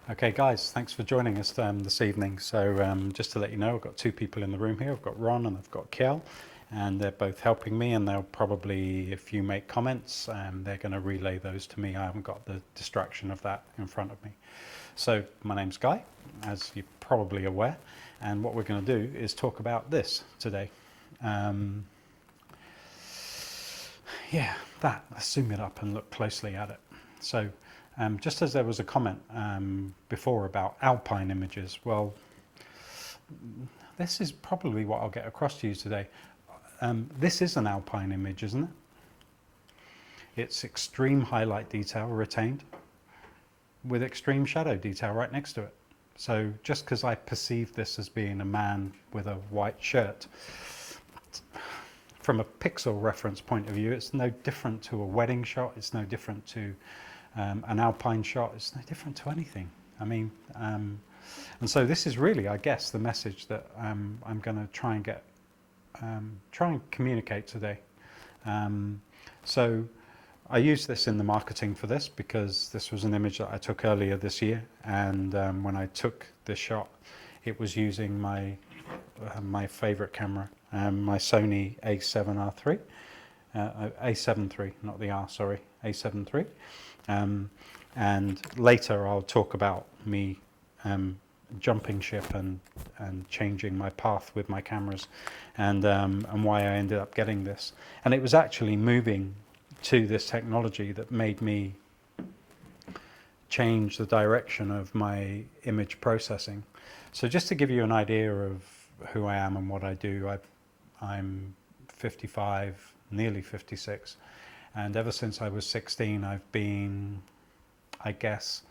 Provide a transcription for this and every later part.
Okay guys, thanks for joining us this evening. So just to let you know, I've got two people in the room here. I've got Ron and I've got Kel, and they're both helping me, and they'll probably, if you make comments, they're going to relay those to me. I haven't got the distraction of that in front of me. So my name's Guy, as you're probably aware, and what we're going to do is talk about this today. Yeah, that. Let's zoom it up and look closely at it. So just as there was a comment before about alpine images, well, this is probably what I'll get across to you today. This is an alpine image, isn't it? It's extreme highlight detail retained with extreme shadow detail right next to it. So just because I perceive this as being a man with a white shirt, from a pixel reference point of view, it's no different to a wedding shot. It's no different to an alpine shot. It's no different to anything. I mean, and so this is really, I guess, the message that I'm going to try and communicate today. So I used this in the marketing for this because this was an image that I took earlier this year, and when I took this shot, it was using my favorite camera, my Sony A7R3, A7 III, not the R, sorry, A7 III. And later I'll talk about me jumping ship and changing my path with my cameras, and why I ended up getting this. And it was actually moving to this technology that made me change the direction of my image processing. So just to give you an idea of who I am and what I do, I'm 55, nearly 56, and ever since I was 16 I've been, I guess,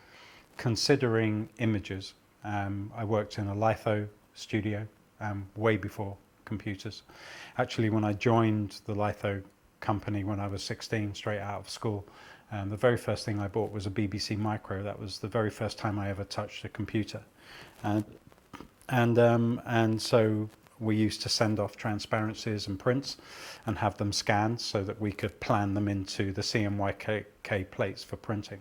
considering images. I worked in a litho studio way before computers. Actually, when I joined the litho company when I was 16, straight out of school, the very first thing I bought was a BBC Micro. That was the very first time I ever touched a computer. And so we used to send off transparencies and prints and have them scanned so that we could plan them into the CMYK plates for printing.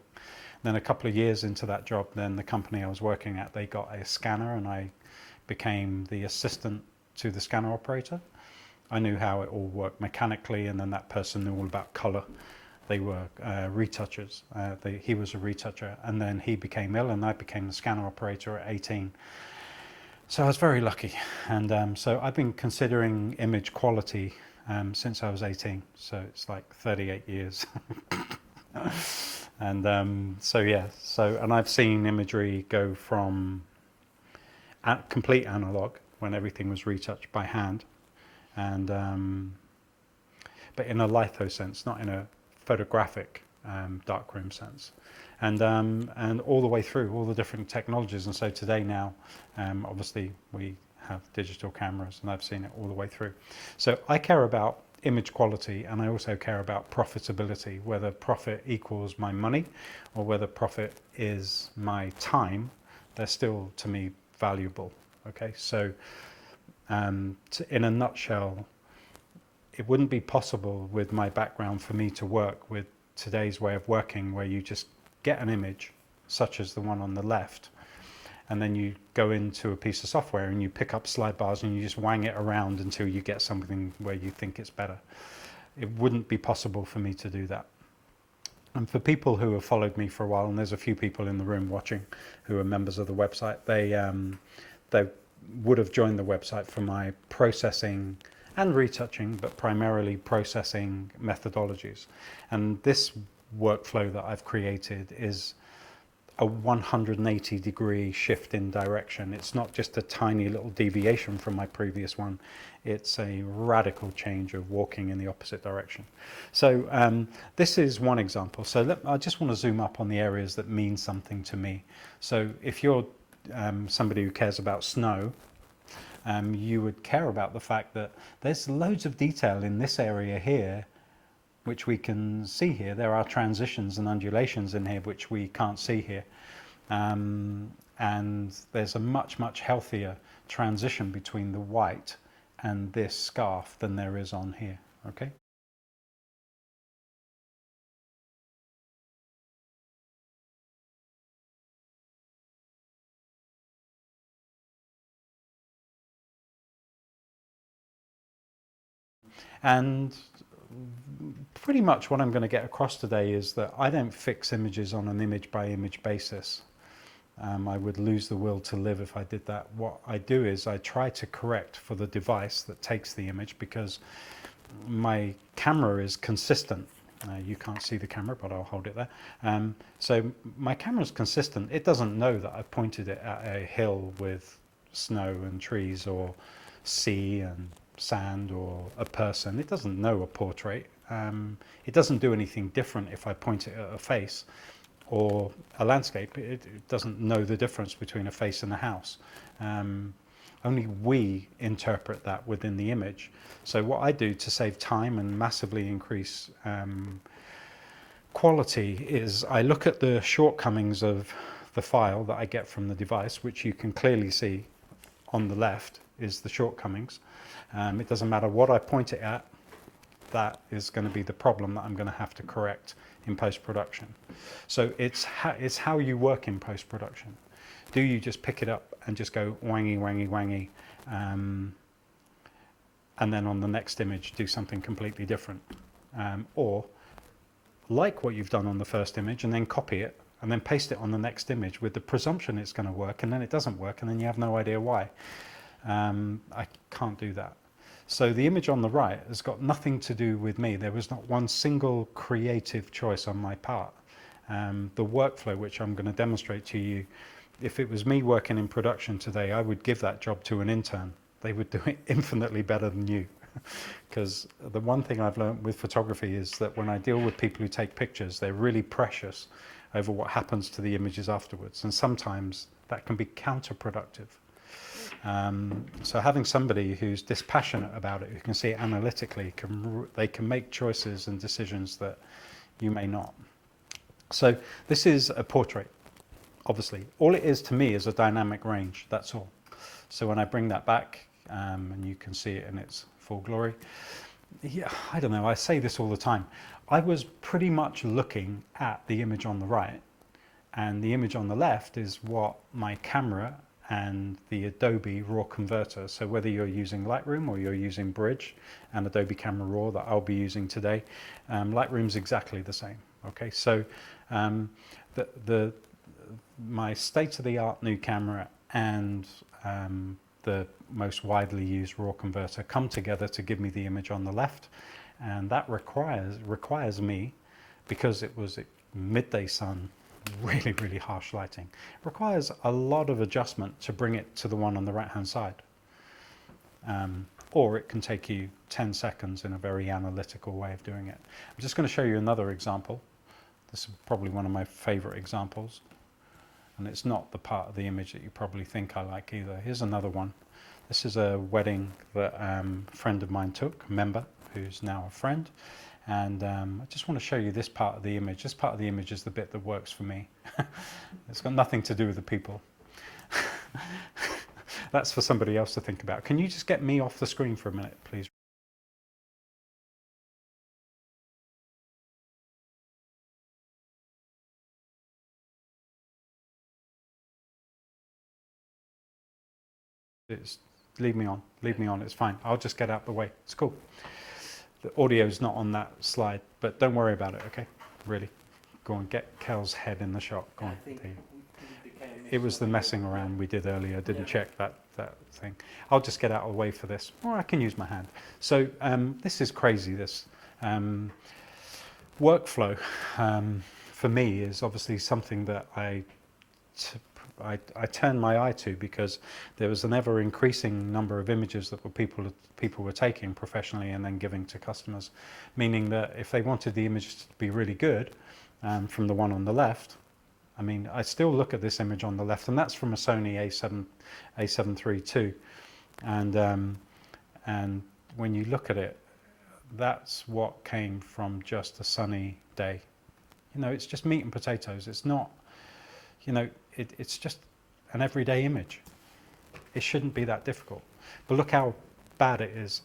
Then a couple of years into that job, then the company I was working at, they got a scanner, and I became the assistant to the scanner operator. I knew how it all worked mechanically, and then that person knew all about color. They were retouchers. He was a retoucher, and then he became ill and I became the scanner operator at 18. So I was very lucky, and so I've been considering image quality since I was 18, so it's like 38 years. And so yeah, and I've seen imagery go from complete analog, when everything was retouched by hand, and but in a litho sense, not in a photographic darkroom sense, and all the way through all the different technologies. And so today now, obviously we have digital cameras, and I've seen it all the way through. So I care about image quality, and I also care about profitability, whether profit equals my money or whether profit is my time. They're still, to me, valuable. Okay, so in a nutshell, it wouldn't be possible with my background for me to work with today's way of working, where you just get an image such as the one on the left, and then you go into a piece of software and you pick up slide bars and you just wang it around until you get something where you think it's better. It wouldn't be possible for me to do that. And for people who have followed me for a while, and there's a few people in the room watching who are members of the website, they would have joined the website for my processing and retouching, but primarily processing methodologies. And this workflow that I've created is a 180-degree shift in direction. It's not just a tiny little deviation from my previous one. It's a radical change of walking in the opposite direction. So this is one example. So I just want to zoom up on the areas that mean something to me. So if you're somebody who cares about snow, you would care about the fact that there's loads of detail in this area here which we can see here. There are transitions and undulations in here which we can't see here, and there's a much healthier transition between the white and this scarf than there is on here. Okay. And pretty much what I'm going to get across today is that I don't fix images on an image by image basis. I would lose the will to live if I did that. What I do is I try to correct for the device that takes the image, because my camera is consistent. You can't see the camera, but I'll hold it there. So my camera is consistent. It doesn't know that I've pointed it at a hill with snow and trees, or sea and sand, or a person. It doesn't know a portrait. It doesn't do anything different if I point it at a face or a landscape. It doesn't know the difference between a face and a house. Only we interpret that within the image. So what I do to save time and massively increase quality is I look at the shortcomings of the file that I get from the device, which you can clearly see on the left is the shortcomings. It doesn't matter what I point it at, that is going to be the problem that I'm going to have to correct in post-production. So it's how you work in post-production. Do you just pick it up and just go wangy, wangy, wangy, and then on the next image do something completely different? Or like what you've done on the first image and then copy it and then paste it on the next image with the presumption it's going to work, and then it doesn't work, and then you have no idea why. I can't do that. So the image on the right has got nothing to do with me. There was not one single creative choice on my part. The workflow, which I'm going to demonstrate to you, if it was me working in production today, I would give that job to an intern. They would do it infinitely better than you. Because the one thing I've learned with photography is that when I deal with people who take pictures, they're really precious over what happens to the images afterwards. And sometimes that can be counterproductive. So having somebody who's dispassionate about it, who can see it analytically, they can make choices and decisions that you may not. So this is a portrait, obviously. All it is to me is a dynamic range, that's all. So when I bring that back, and you can see it in its full glory, yeah, I don't know, I say this all the time. I was pretty much looking at the image on the right, and the image on the left is what my camera and the Adobe Raw converter. So whether you're using Lightroom or you're using Bridge and Adobe Camera Raw that I'll be using today, Lightroom's exactly the same. Okay, so my state-of-the-art new camera and the most widely used Raw converter come together to give me the image on the left, and that requires me, because it was midday sun, really harsh lighting, requires a lot of adjustment to bring it to the one on the right hand side, or it can take you 10 seconds in a very analytical way of doing it. I'm just going to show you another example. This is probably one of my favorite examples, and it's not the part of the image that you probably think I like either. Here's another one. This is a wedding that a friend of mine took, a member who's now a friend. And I just want to show you this part of the image. This part of the image is the bit that works for me. It's got nothing to do with the people. That's for somebody else to think about. Can you just get me off the screen for a minute, please? Leave me on, it's fine. I'll just get out the way, it's cool. The audio's not on that slide, but don't worry about it, okay? Really. Go on, get Kel's head in the shot. Go on. It was the messing around we did earlier. I didn't check that thing. I'll just get out of the way for this, or I can use my hand. So this is crazy, this. Workflow, for me, is obviously something that I turned my eye to, because there was an ever increasing number of images that people were taking professionally and then giving to customers, meaning that if they wanted the image to be really good, from the one on the left, I mean, I still look at this image on the left, and that's from a Sony A7 III II, and when you look at it, that's what came from just a sunny day. You know, it's just meat and potatoes. It's not, you know, it's just an everyday image. It shouldn't be that difficult. But look how bad it is.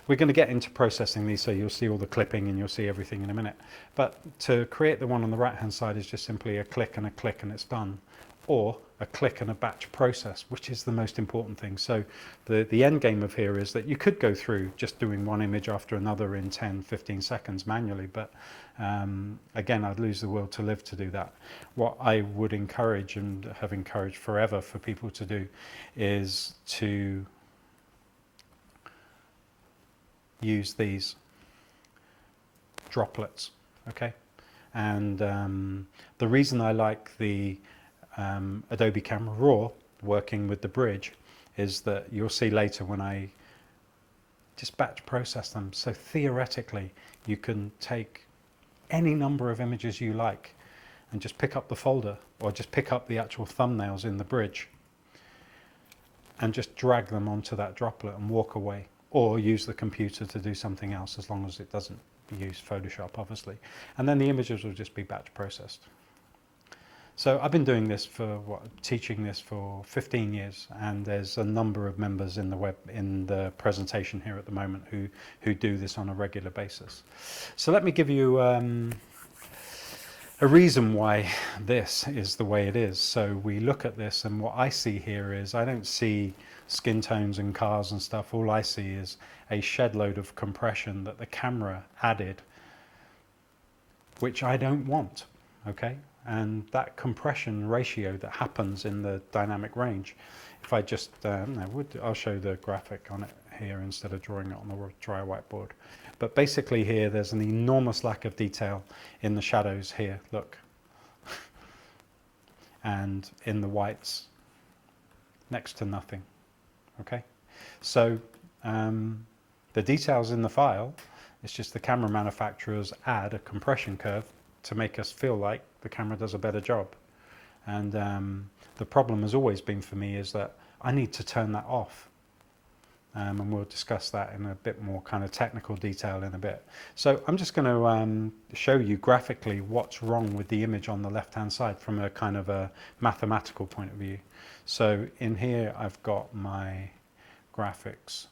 We're going to get into processing these, so you'll see all the clipping and you'll see everything in a minute. But to create the one on the right hand side is just simply a click and it's done. Or a click and a batch process, which is the most important thing. So the end game of here is that you could go through just doing one image after another in 10-15 seconds manually, but again, I'd lose the will to live to do that. What I would encourage, and have encouraged forever for people to do, is to use these droplets, okay? And the reason I like the Adobe Camera Raw working with the bridge is that you'll see later when I just batch process them. So theoretically, you can take any number of images you like and just pick up the folder, or just pick up the actual thumbnails in the bridge and just drag them onto that droplet and walk away, or use the computer to do something else, as long as it doesn't use Photoshop, obviously. And then the images will just be batch processed. So I've been doing this for, teaching this for 15 years, and there's a number of members in the presentation here at the moment who do this on a regular basis. So let me give you a reason why this is the way it is. So we look at this, and what I see here is, I don't see skin tones and cars and stuff. All I see is a shed load of compression that the camera added, which I don't want, okay? And that compression ratio that happens in the dynamic range, if I just, I'll show the graphic on it here instead of drawing it on the dry whiteboard. But basically here, there's an enormous lack of detail in the shadows here, look. And in the whites, next to nothing, okay? So the details in the file, it's just the camera manufacturers add a compression curve to make us feel like the camera does a better job. And the problem has always been for me is that I need to turn that off. And we'll discuss that in a bit more kind of technical detail in a bit. So I'm just going to show you graphically what's wrong with the image on the left hand side from a kind of a mathematical point of view. So in here I've got my graphics,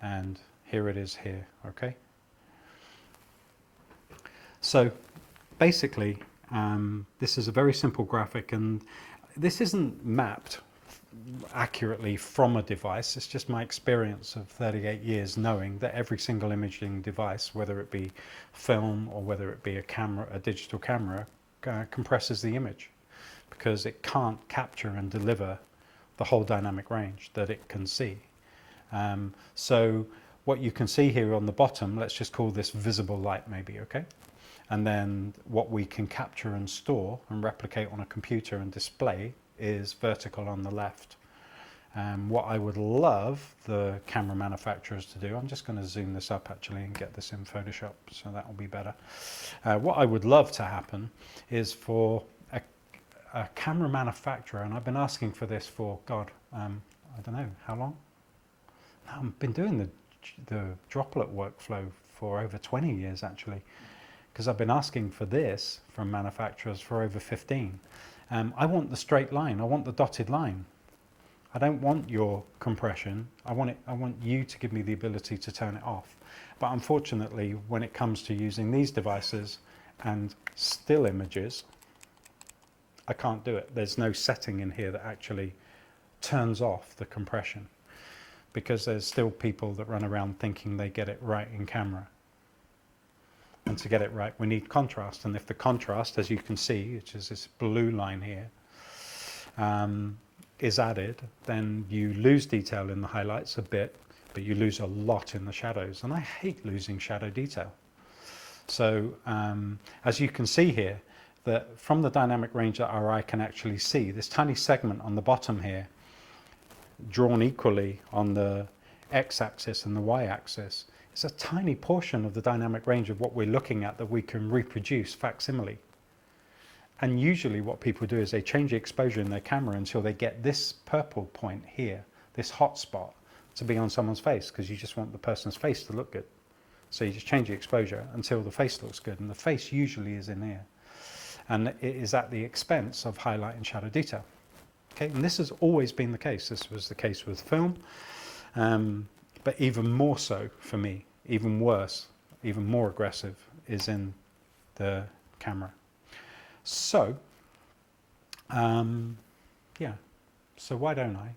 and here it is here, okay? So basically, this is a very simple graphic, and this isn't mapped accurately from a device. It's just my experience of 38 years knowing that every single imaging device, whether it be film or whether it be a camera, a digital camera, compresses the image because it can't capture and deliver the whole dynamic range that it can see. So what you can see here on the bottom, let's just call this visible light maybe, okay? And then what we can capture and store and replicate on a computer and display is vertical on the left. What I would love the camera manufacturers to do, I'm just going to zoom this up actually and get this in Photoshop, so that will be better. What I would love to happen is for a camera manufacturer, and I've been asking for this for, God, I don't know, how long? I've been doing the droplet workflow for over 20 years actually, because I've been asking for this from manufacturers for over 15. I want the straight line, I want the dotted line. I don't want your compression, I want you to give me the ability to turn it off. But unfortunately, when it comes to using these devices and still images, I can't do it. There's no setting in here that actually turns off the compression, because there's still people that run around thinking they get it right in camera. And to get it right, we need contrast. And if the contrast, as you can see, which is this blue line here, is added, then you lose detail in the highlights a bit, but you lose a lot in the shadows. And I hate losing shadow detail. So as you can see here, that from the dynamic range that our eye can actually see, this tiny segment on the bottom here, drawn equally on the x-axis and the y-axis, it's a tiny portion of the dynamic range of what we're looking at that we can reproduce facsimile. And usually what people do is they change the exposure in their camera until they get this purple point here, this hot spot, to be on someone's face, because you just want the person's face to look good. So you just change the exposure until the face looks good, and the face usually is in here. And it is at the expense of highlight and shadow detail. Okay, and this has always been the case. This was the case with film, but even more so for me, even worse, even more aggressive is in the camera. So yeah, so why don't I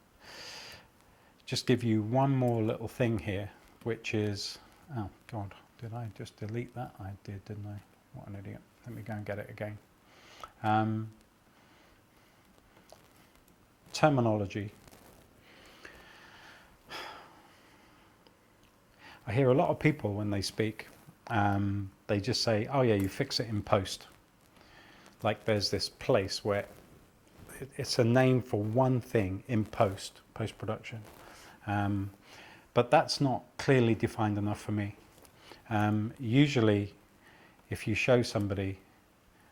just give you one more little thing here, which is, oh God, did I just delete that? I did, didn't I? What an idiot. Let me go and get it again. Terminology. I hear a lot of people when they speak, they just say, oh yeah, you fix it in post. Like there's this place where it's a name for one thing in post-production. But that's not clearly defined enough for me. Usually, if you show somebody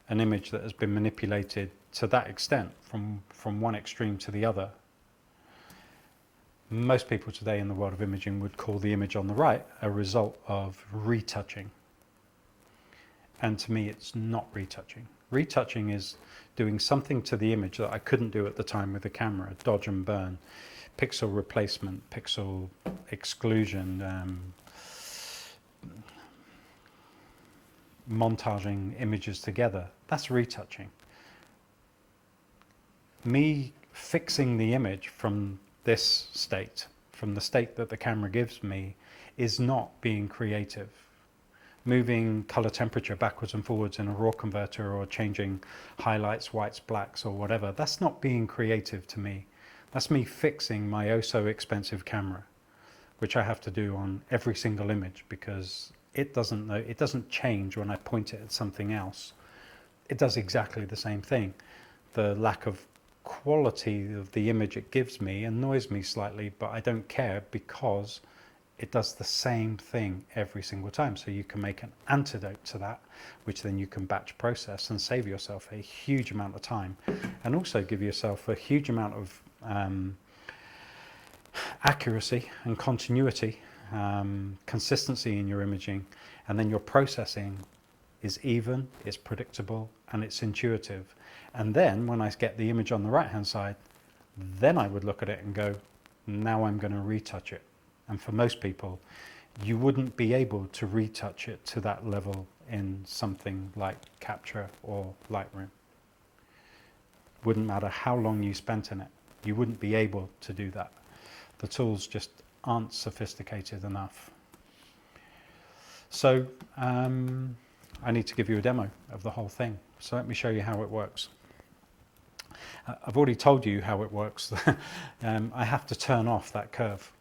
an image that has been manipulated to that extent, from one extreme to the other, most people today in the world of imaging would call the image on the right a result of retouching. And to me, it's not retouching. Retouching is doing something to the image that I couldn't do at the time with the camera, dodge and burn, pixel replacement, pixel exclusion, montaging images together. That's retouching. Me fixing the image from this state, from the state that the camera gives me, is not being creative. Moving color temperature backwards and forwards in a raw converter, or changing highlights, whites, blacks, or whatever, that's not being creative to me. That's me fixing my oh so expensive camera, which I have to do on every single image, because it doesn't change when I point it at something else. It does exactly the same thing. The lack of quality of the image it gives me annoys me slightly, but I don't care, because it does the same thing every single time. So you can make an antidote to that, which then you can batch process and save yourself a huge amount of time, and also give yourself a huge amount of accuracy and continuity, consistency in your imaging, and then your processing is even, it's predictable, and it's intuitive. And then when I get the image on the right hand side, then I would look at it and go, now I'm going to retouch it. And for most people, you wouldn't be able to retouch it to that level in something like Capture or Lightroom. Wouldn't matter how long you spent in it, you wouldn't be able to do that. The tools just aren't sophisticated enough. So I need to give you a demo of the whole thing. So let me show you how it works. I've already told you how it works. I have to turn off that curve.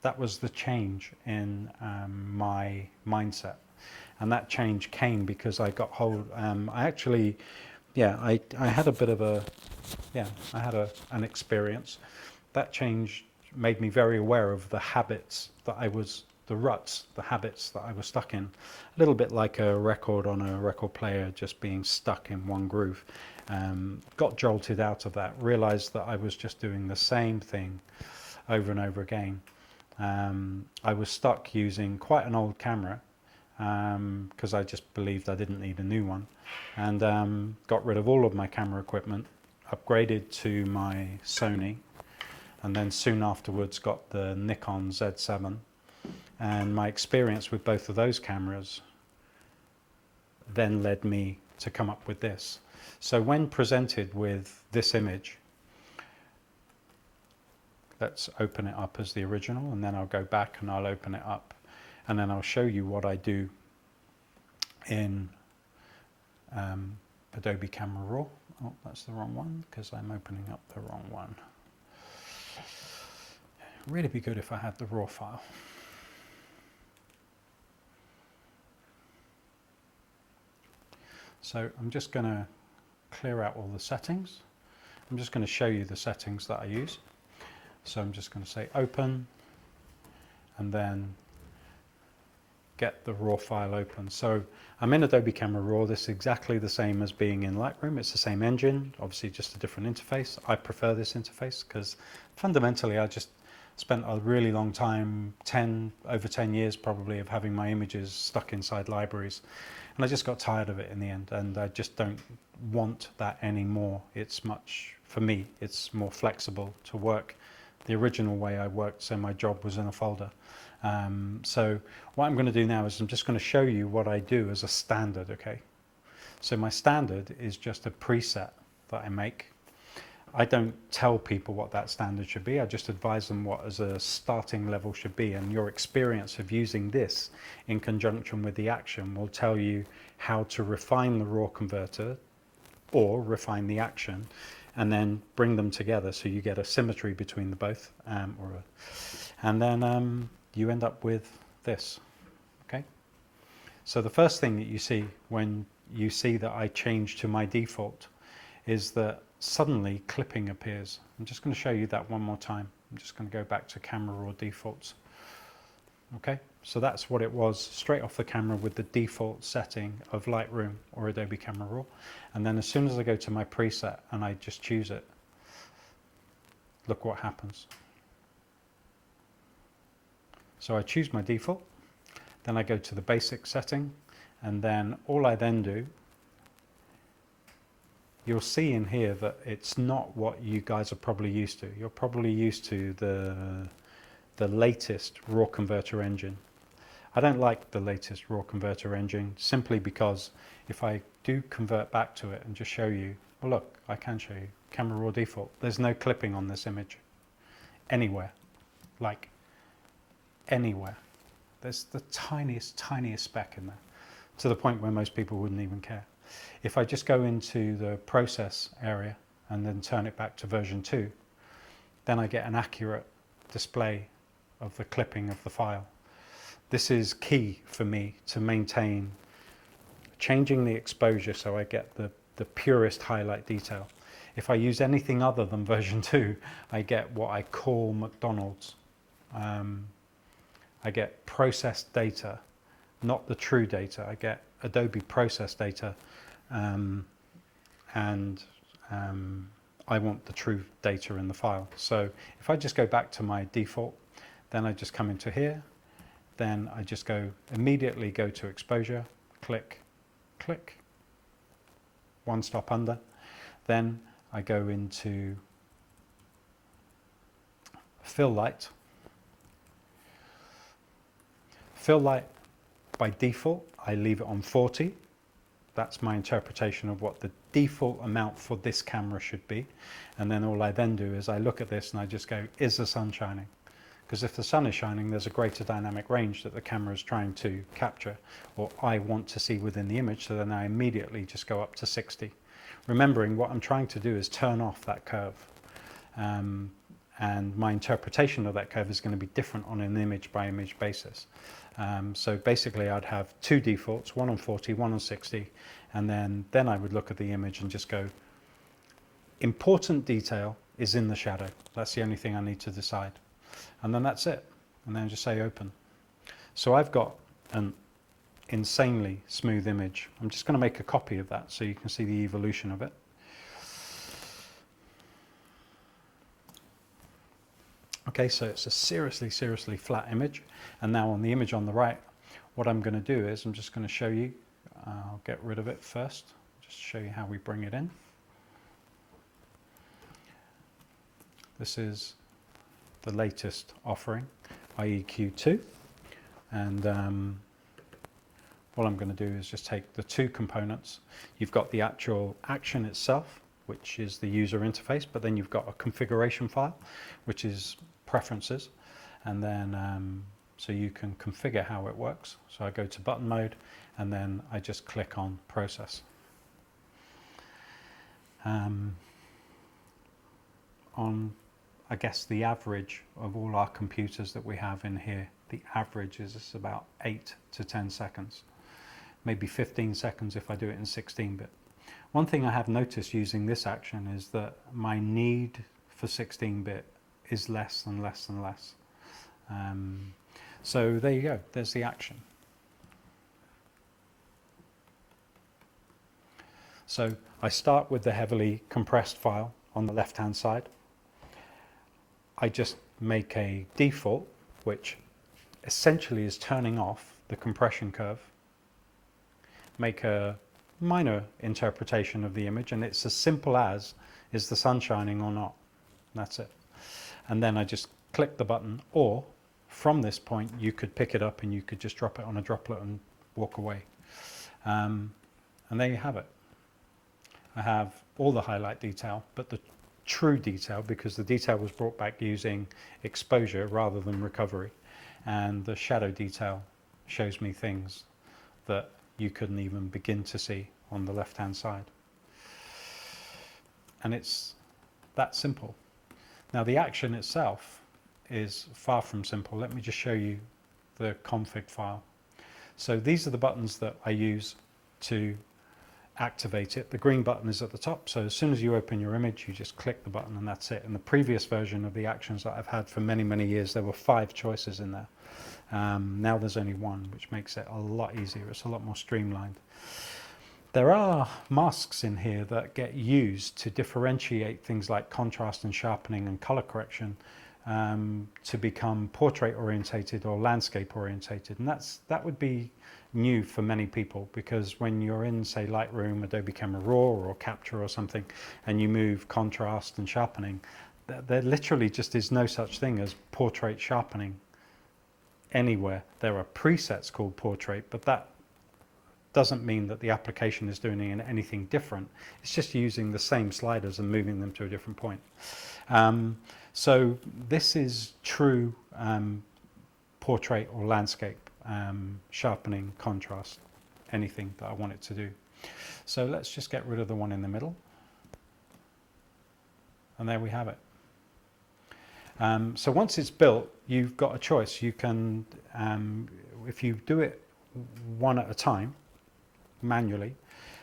That was the change in my mindset, and that change came because I got hold. I actually, I had a bit of a, I had an experience. That change made me very aware of the habits that I was, the ruts, the habits that I was stuck in. A little bit like a record on a record player just being stuck in one groove. Got jolted out of that, realized that I was just doing the same thing over and over again. I was stuck using quite an old camera because I just believed I didn't need a new one, and got rid of all of my camera equipment, upgraded to my Sony, and then soon afterwards got the Nikon Z7. And my experience with both of those cameras then led me to come up with this. So when presented with this image, let's open it up as the original, and then I'll go back and I'll open it up, and then I'll show you what I do in Adobe Camera Raw. Oh, that's the wrong one because I'm opening up the wrong one. It'd really be good if I had the raw file. So I'm just going to clear out all the settings. I'm just going to show you the settings that I use. So I'm just going to say open, and then get the raw file open. So I'm in Adobe Camera Raw. This is exactly the same as being in Lightroom. It's the same engine, obviously just a different interface. I prefer this interface because fundamentally I just spent a really long time, over 10 years probably, of having my images stuck inside libraries. And I just got tired of it in the end, and I just don't want that anymore. It's much, for me, it's more flexible to work the original way I worked, so my job was in a folder. So what I'm going to do now is I'm just going to show you what I do as a standard, okay? So my standard is just a preset that I make. I don't tell people what that standard should be. I just advise them what as a starting level should be, and your experience of using this in conjunction with the action will tell you how to refine the raw converter or refine the action, and then bring them together so you get a symmetry between the both, and then you end up with this. Okay, so the first thing that you see when you see that I change to my default is that suddenly clipping appears. I'm just going to show you that one more time. I'm just going to go back to Camera Raw defaults. Okay, so that's what it was straight off the camera with the default setting of Lightroom or Adobe Camera Raw. And then as soon as I go to my preset and I just choose it, look what happens. So I choose my default, then I go to the basic setting, and then all I then do, you'll see in here that it's not what you guys are probably used to. You're probably used to the latest raw converter engine. I don't like the latest raw converter engine simply because if I do convert back to it and just show you, well look, I can show you Camera Raw default. There's no clipping on this image anywhere, like anywhere. There's the tiniest speck in there, to the point where most people wouldn't even care. If I just go into the process area and then turn it back to version 2, then I get an accurate display of the clipping of the file. This is key for me to maintain changing the exposure so I get the purest highlight detail. If I use anything other than version 2, I get what I call McDonald's. I get processed data, not the true data. I get Adobe process data, and I want the true data in the file. So if I just go back to my default, then I just come into here, then I just immediately go to exposure, click, click, one stop under, then I go into fill light. Fill light by default, I leave it on 40. That's my interpretation of what the default amount for this camera should be. And then all I then do is I look at this and I just go, is the sun shining? Because if the sun is shining, there's a greater dynamic range that the camera is trying to capture, or I want to see within the image, so then I immediately just go up to 60. Remembering what I'm trying to do is turn off that curve. And my interpretation of that curve is going to be different on an image by image basis. So basically I'd have two defaults, one on 40, one on 60, and then I would look at the image and just go, important detail is in the shadow. That's the only thing I need to decide. And then that's it. And then just say open. So I've got an insanely smooth image. I'm just going to make a copy of that so you can see the evolution of it. Okay, so it's a seriously flat image. And now on the image on the right, what I'm going to do is I'm just going to show you, I'll get rid of it first, just show you how we bring it in. This is the latest offering, iEQii 2. And what I'm going to do is just take the two components. You've got the actual action itself, which is the user interface, but then you've got a configuration file, which is preferences, and then so you can configure how it works. So I go to button mode, and then I just click on process. On, I guess, the average of all our computers that we have in here, the average is about 8 to 10 seconds, maybe 15 seconds if I do it in 16-bit. One thing I have noticed using this action is that my need for 16-bit is less and less and less. So there you go, there's the action. So I start with the heavily compressed file on the left-hand side. I just make a default, which essentially is turning off the compression curve, make a minor interpretation of the image, and it's as simple as, is the sun shining or not? That's it. And then I just click the button, or from this point you could pick it up and you could just drop it on a droplet and walk away. And there you have it. I have all the highlight detail, but the true detail, because the detail was brought back using exposure rather than recovery, and the shadow detail shows me things that you couldn't even begin to see on the left hand side. And it's that simple. Now the action itself is far from simple. Let me just show you the config file. So these are the buttons that I use to activate it. The green button is at the top, so as soon as you open your image you just click the button and that's it. In the previous version of the actions that I've had for many years, there were 5 choices in there. Now there's only 1, which makes it a lot easier. It's a lot more streamlined. There are masks in here that get used to differentiate things like contrast and sharpening and color correction to become portrait orientated or landscape orientated, and that would be new for many people, because when you're in, say, Lightroom, Adobe Camera Raw or Capture or something, and you move contrast and sharpening, there literally just is no such thing as portrait sharpening anywhere. There are presets called portrait, but that doesn't mean that the application is doing anything different. It's just using the same sliders and moving them to a different point. So this is true portrait or landscape, sharpening, contrast, anything that I want it to do. So let's just get rid of the one in the middle. And there we have it. So once it's built, you've got a choice. You can, if you do it one at a time, manually,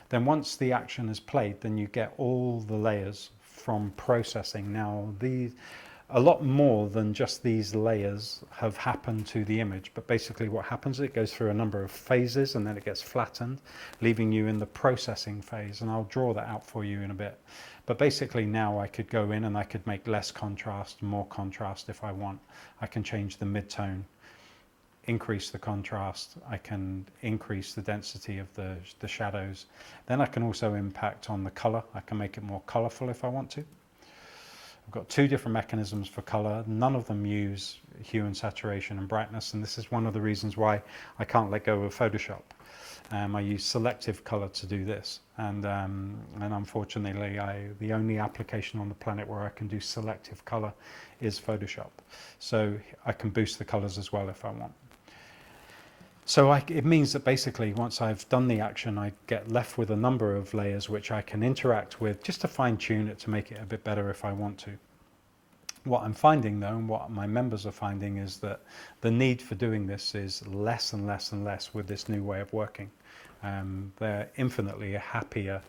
then once the action is played, then you get all the layers from processing. Now a lot more than just these layers have happened to the image, but basically what happens, it goes through a number of phases and then it gets flattened, leaving you in the processing phase, and I'll draw that out for you in a bit. But basically now I could go in and I could make less contrast, more contrast if I want. I can change the midtone, increase the contrast, I can increase the density of the shadows. Then I can also impact on the color. I can make it more colorful if I want to. I've got 2 different mechanisms for color. None of them use hue and saturation and brightness, and this is one of the reasons why I can't let go of Photoshop. I use selective color to do this, and unfortunately the only application on the planet where I can do selective color is Photoshop. So I can boost the colors as well if I want. So it means that basically once I've done the action, I get left with a number of layers which I can interact with just to fine tune it to make it a bit better if I want to. What I'm finding though, and what my members are finding, is that the need for doing this is less and less and less with this new way of working. They're infinitely happier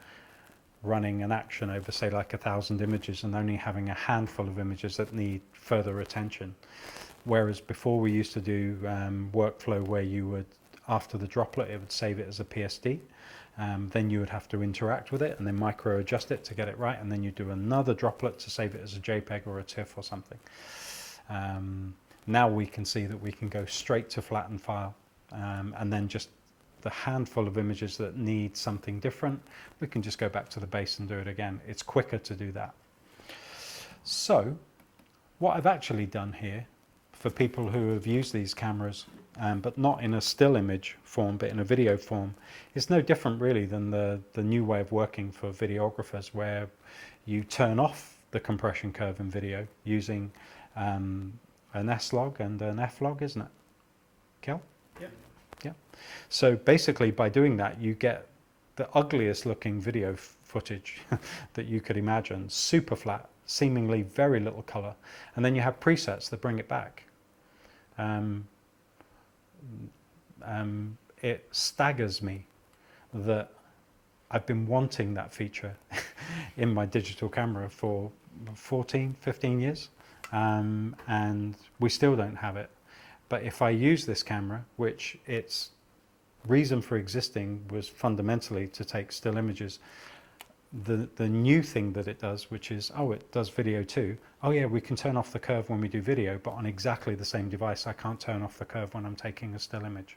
running an action over, say, like 1,000 images and only having a handful of images that need further attention. Whereas before we used to do workflow where you would, after the droplet, it would save it as a PSD. Then you would have to interact with it and then micro adjust it to get it right, and then you do another droplet to save it as a JPEG or a TIFF or something. Now we can see that we can go straight to flatten file, and then just the handful of images that need something different, we can just go back to the base and do it again. It's quicker to do that. So what I've actually done here, for people who have used these cameras, but not in a still image form, but in a video form, it's no different really than the new way of working for videographers, where you turn off the compression curve in video using an S-log and an F-log, isn't it? Kel? Yep. Yeah. So basically by doing that, you get the ugliest looking video footage that you could imagine, super flat, seemingly very little color, and then you have presets that bring it back. It staggers me that I've been wanting that feature in my digital camera for 14, 15 years, and we still don't have it. But if I use this camera, which its reason for existing was fundamentally to take still images, the new thing that it does, which is, oh, it does video too. Oh yeah, we can turn off the curve when we do video, but on exactly the same device I can't turn off the curve when I'm taking a still image.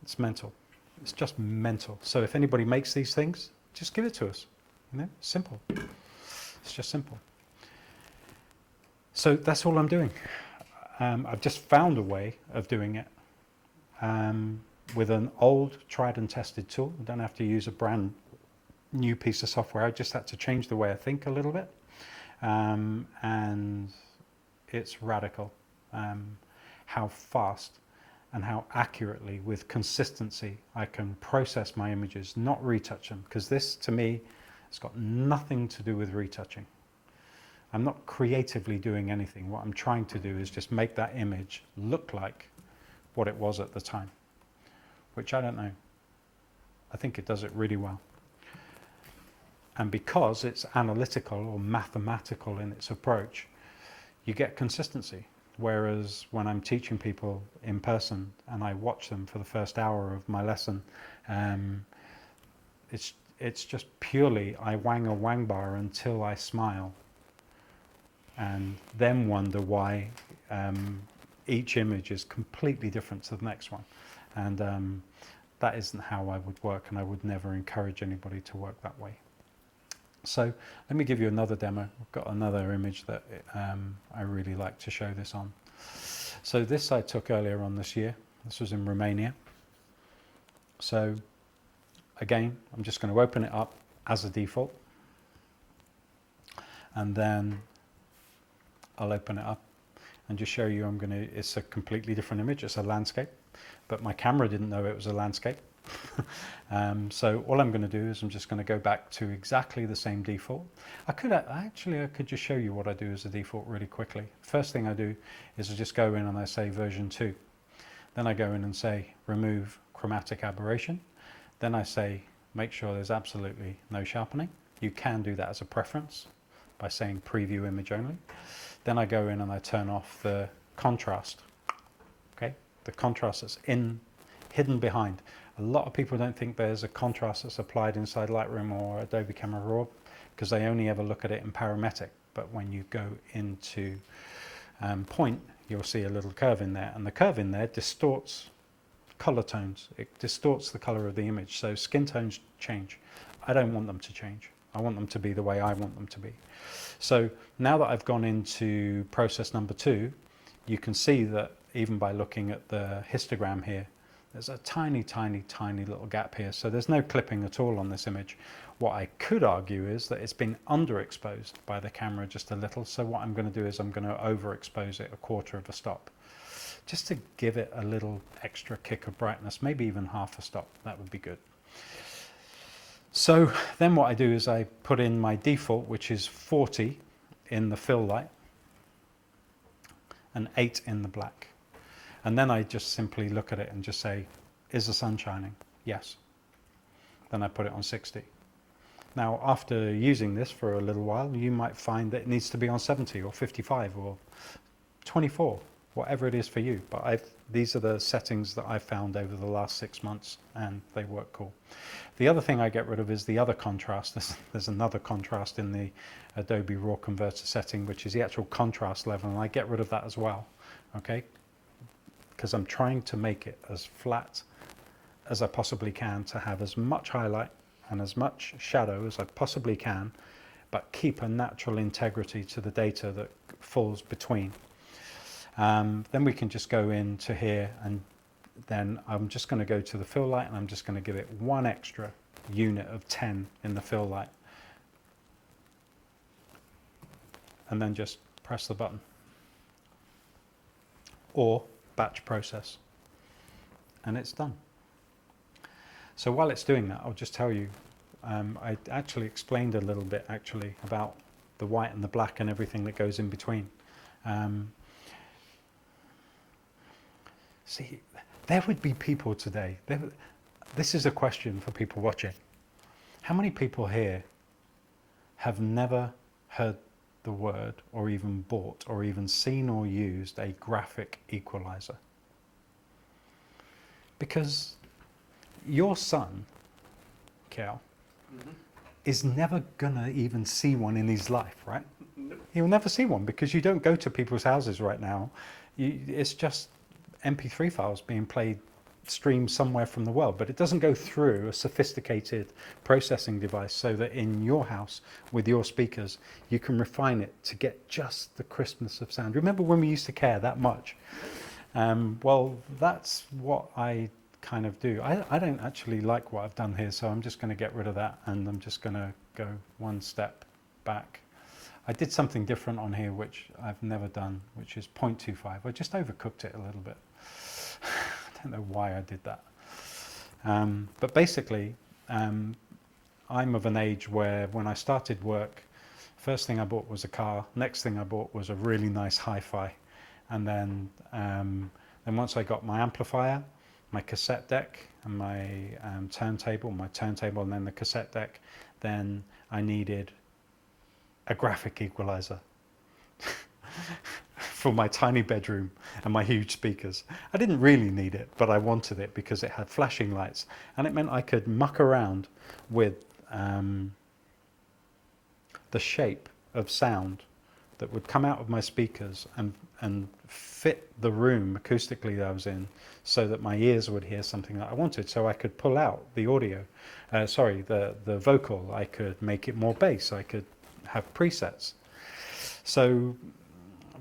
It's mental. It's just mental. So if anybody makes these things, just give it to us. You know, simple. It's just simple. So that's all I'm doing. I've just found a way of doing it with an old tried and tested tool. I don't have to use a brand new piece of software. I just had to change the way I think a little bit. and it's radical how fast and how accurately, with consistency, I can process my images, not retouch them, because this, to me, has got nothing to do with retouching. I'm not creatively doing anything. What I'm trying to do is just make that image look like what it was at the time, which I don't know. I think it does it really well. And because it's analytical or mathematical in its approach, you get consistency. Whereas when I'm teaching people in person and I watch them for the first hour of my lesson, it's just purely I wang a wang bar until I smile, and then wonder why each image is completely different to the next one. And that isn't how I would work, and I would never encourage anybody to work that way. So let me give you another demo. I've got another image that I really like to show this on. So this I took earlier on this year. This was in Romania. So again, I'm just going to open it up as a default, and then I'll open it up and just show you it's a completely different image. It's a landscape, but my camera didn't know it was a landscape. So all I'm going to do is I'm just going to go back to exactly the same default. I could just show you what I do as a default really quickly. First thing I do is I just go in and I say version 2. Then I go in and say remove chromatic aberration. Then I say make sure there's absolutely no sharpening. You can do that as a preference by saying preview image only. Then I go in and I turn off the contrast. Okay, the contrast that's hidden behind. A lot of people don't think there's a contrast that's applied inside Lightroom or Adobe Camera Raw because they only ever look at it in parametric. But when you go into point, you'll see a little curve in there, and the curve in there distorts color tones. It distorts the color of the image. So skin tones change. I don't want them to change. I want them to be the way I want them to be. So now that I've gone into process number 2, you can see that even by looking at the histogram here, there's a tiny, tiny, tiny little gap here. So there's no clipping at all on this image. What I could argue is that it's been underexposed by the camera just a little. So what I'm going to do is I'm going to overexpose it 1/4 of a stop, just to give it a little extra kick of brightness, maybe even 1/2 a stop. That would be good. So then what I do is I put in my default, which is 40 in the fill light and 8 in the black. And then I just simply look at it and just say, is the sun shining? Yes. Then I put it on 60. Now, after using this for a little while, you might find that it needs to be on 70 or 55 or 24, whatever it is for you. But these are the settings that I've found over the last 6 months, and they work cool. The other thing I get rid of is the other contrast. There's another contrast in the Adobe Raw Converter setting, which is the actual contrast level, and I get rid of that as well, okay? Because I'm trying to make it as flat as I possibly can to have as much highlight and as much shadow as I possibly can, but keep a natural integrity to the data that falls between. Then we can just go into here, and then I'm just going to go to the fill light, and I'm just going to give it 1 extra unit of 10 in the fill light, and then just press the button or batch process, and it's done. So while it's doing that, I'll just tell you, I actually explained a little bit about the white and the black and everything that goes in between. See, there would be people today, this is a question for people watching. How many people here have never heard the word or even bought or even seen or used a graphic equalizer? Because your son, Cal, is never gonna even see one in his life, right? He'll never see one because you don't go to people's houses right now. It's just MP3 files being played, streamed somewhere from the world, but it doesn't go through a sophisticated processing device so that in your house with your speakers you can refine it to get just the crispness of sound. Remember when we used to care that much? Well, that's what I kind of do. I don't actually like what I've done here, so I'm just going to get rid of that, and I'm just going to go 1 step back. I did something different on here which I've never done, which is 0.25. I just overcooked it a little bit. I don't know why I did that. But basically, I'm of an age where when I started work, first thing I bought was a car, next thing I bought was a really nice hi-fi. And then once I got my amplifier, my cassette deck and my turntable and then the cassette deck, then I needed a graphic equalizer for my tiny bedroom and my huge speakers. I didn't really need it, but I wanted it because it had flashing lights and it meant I could muck around with the shape of sound that would come out of my speakers and fit the room acoustically that I was in so that my ears would hear something that I wanted. So I could pull out the audio, the vocal, I could make it more bass, I could have presets. So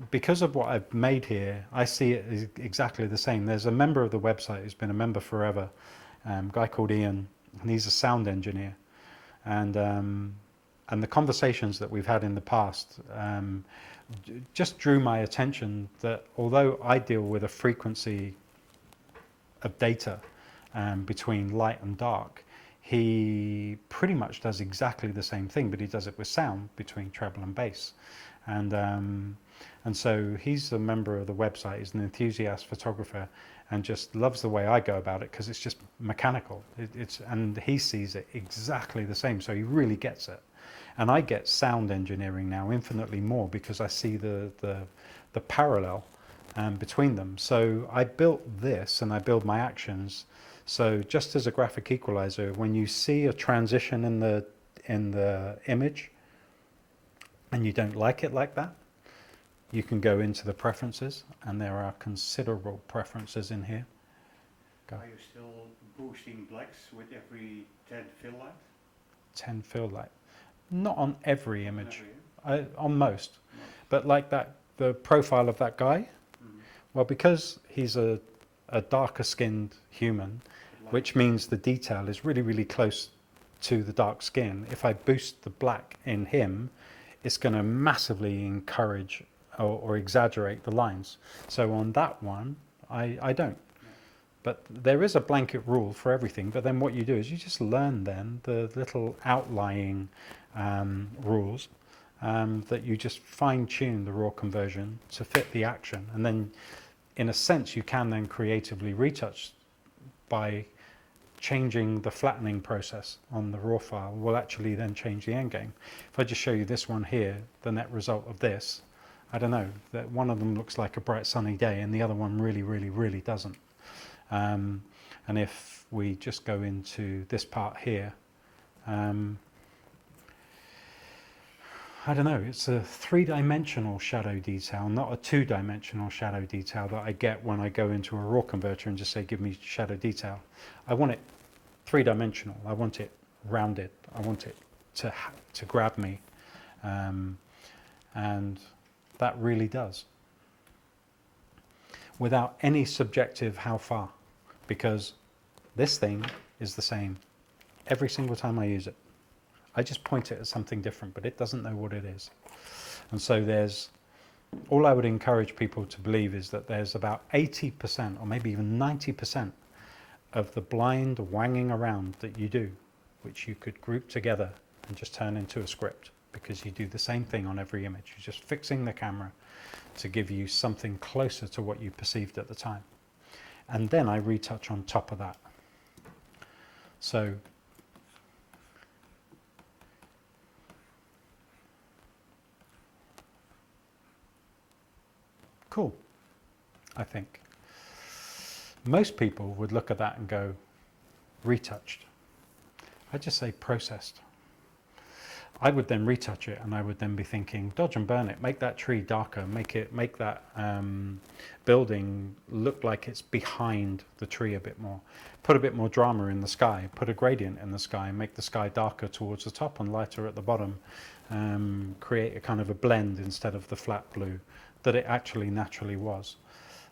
because of what I've made here, I see it as exactly the same. There's a member of the website who's been a member forever, a guy called Ian, and he's a sound engineer. And the conversations that we've had in the past just drew my attention that although I deal with a frequency of data between light and dark, he pretty much does exactly the same thing, but he does it with sound between treble and bass. And so he's a member of the website, he's an enthusiast photographer and just loves the way I go about it because it's just mechanical. And he sees it exactly the same, so he really gets it. And I get sound engineering now infinitely more because I see the parallel between them. So I built this and I build my actions. So just as a graphic equalizer, when you see a transition in the image and you don't like it like that, you can go into the preferences and there are considerable preferences in here. Go. Are you still boosting blacks with every 10 fill light? 10 fill light. Not on every image, on most. But like that, the profile of that guy, well, because he's a darker skinned human, which means the detail is really, really close to the dark skin. If I boost the black in him, it's going to massively encourage or exaggerate the lines. So on that one, I don't. But there is a blanket rule for everything. But then what you do is you just learn then the little outlying rules that you just fine tune the raw conversion to fit the action. And then in a sense, you can then creatively retouch by changing the flattening process on the raw file will actually then change the end game. If I just show you this one here, the net result of this, I don't know, that one of them looks like a bright sunny day and the other one really, really, really doesn't. And if we just go into this part here, I don't know, it's a 3-dimensional shadow detail, not a 2-dimensional shadow detail that I get when I go into a raw converter and just say, give me shadow detail. I want it 3-dimensional, I want it rounded, I want it to grab me. And that really does. Without any subjective how far, because this thing is the same every single time I use it. I just point it at something different, but it doesn't know what it is. And so all I would encourage people to believe is that there's about 80% or maybe even 90% of the blind wanging around that you do, which you could group together and just turn into a script, because you do the same thing on every image. You're just fixing the camera to give you something closer to what you perceived at the time. And then I retouch on top of that. So cool, I think. Most people would look at that and go, retouched. I just say processed. I would then retouch it and I would then be thinking, dodge and burn it, make that tree darker, make that building look like it's behind the tree a bit more. Put a bit more drama in the sky, put a gradient in the sky, make the sky darker towards the top and lighter at the bottom. Create a kind of a blend instead of the flat blue that it actually naturally was.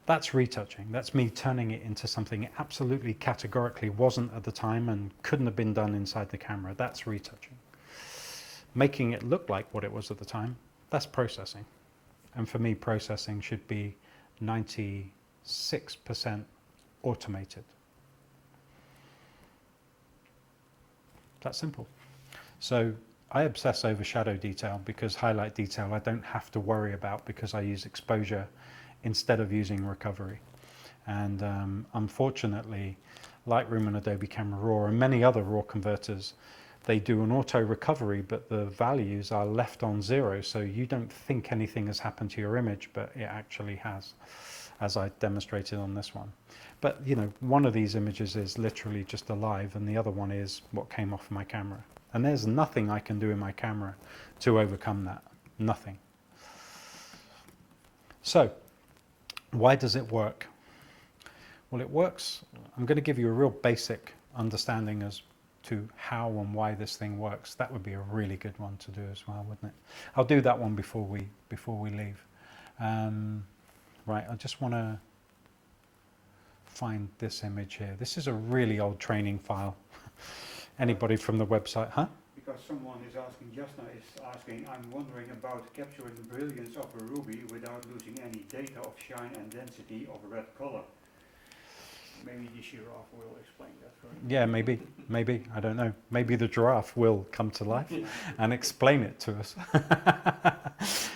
That's retouching. That's me turning it into something it absolutely categorically wasn't at the time and couldn't have been done inside the camera. That's retouching. Making it look like what it was at the time, That's processing. And for me, processing should be 96% automated. That's simple. So I obsess over shadow detail because highlight detail I don't have to worry about because I use exposure instead of using recovery. And unfortunately, Lightroom and Adobe Camera Raw and many other RAW converters, they do an auto recovery, but the values are left on 0, so you don't think anything has happened to your image, but it actually has, as I demonstrated on this one. But you know, one of these images is literally just alive, and the other one is what came off my camera. And there's nothing I can do in my camera to overcome that. Nothing. So, why does it work? Well, it works. I'm going to give you a real basic understanding as to how and why this thing works. That would be a really good one to do as well, wouldn't it? I'll do that one before we leave. Right, I just want to find this image here. This is a really old training file. Anybody from the website, huh? Because someone is asking, just now is asking, I'm wondering about capturing the brilliance of a ruby without losing any data of shine and density of a red color. Maybe the giraffe will explain that for you. Yeah, maybe, I don't know. Maybe the giraffe will come to life and explain it to us.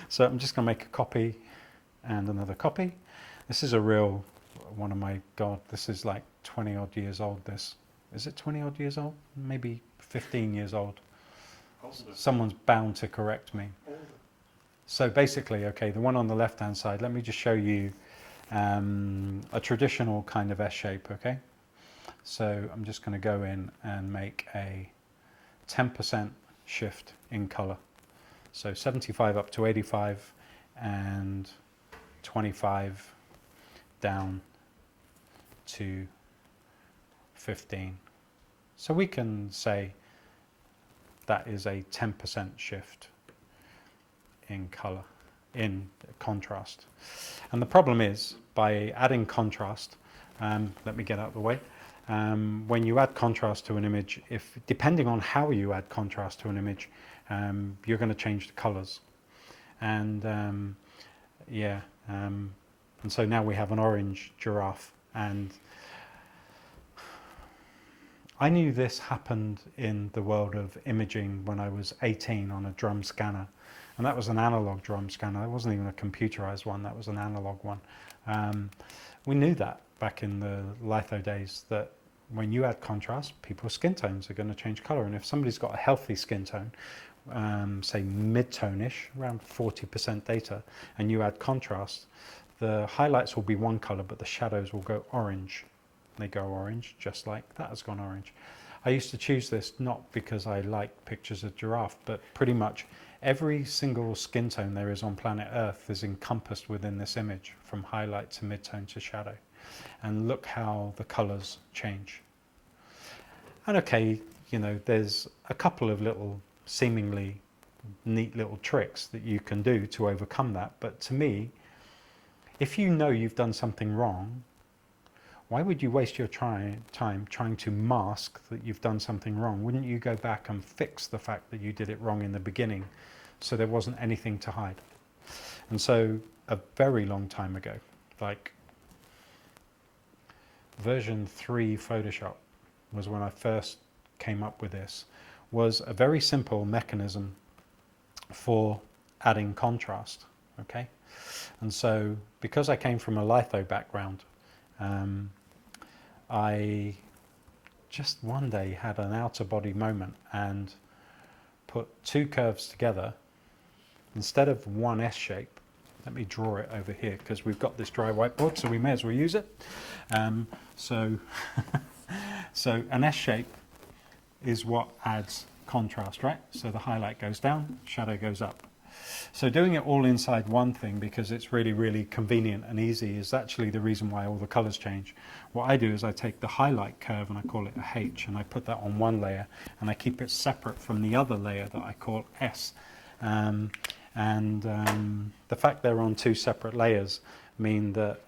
So I'm just going to make a copy and another copy. This is a real one. Oh my God, this is like 20 odd years old. This, is it 20 odd years old? Maybe 15 years old. Older. Someone's bound to correct me. Older. So basically, okay, the one on the left hand side, let me just show you a traditional kind of S shape, okay? So I'm just going to go in and make a 10% shift in color. So 75 up to 85 and 25 down to 15. So we can say that is a 10% shift in color, in contrast. And the problem is, by adding contrast, let me get out of the way, when you add contrast to an image, if depending on how you add contrast to an image, you're going to change the colors. And and so now we have an orange giraffe. And I knew this happened in the world of imaging when I was 18 on a drum scanner. And that was an analog drum scanner. It wasn't even a computerized one. That was an analog one. We knew that back in the litho days, that when you add contrast, people's skin tones are going to change color. And if somebody's got a healthy skin tone, say mid-tone-ish, around 40% data, and you add contrast, the highlights will be one color, but the shadows will go orange. They go orange, just like that has gone orange. I used to choose this not because I like pictures of giraffe, but pretty much every single skin tone there is on planet Earth is encompassed within this image, from highlight to mid-tone to shadow. And look how the colors change. And okay, you know, there's a couple of little seemingly neat little tricks that you can do to overcome that. But to me, if you know you've done something wrong, why would you waste your time trying to mask that you've done something wrong? Wouldn't you go back and fix the fact that you did it wrong in the beginning, so there wasn't anything to hide? And so a very long time ago, like version 3 Photoshop was when I first came up with this, was a very simple mechanism for adding contrast, okay? And so because I came from a litho background, I just one day had an outer body moment and put two curves together instead of one S shape. Let me draw it over here because we've got this dry whiteboard, so we may as well use it. So an S shape is what adds contrast, right? So the highlight goes down, shadow goes up. So doing it all inside one thing, because it's really, really convenient and easy, is actually the reason why all the colors change. What I do is I take the highlight curve and I call it a H, and I put that on one layer and I keep it separate from the other layer that I call S. The fact they're on two separate layers mean that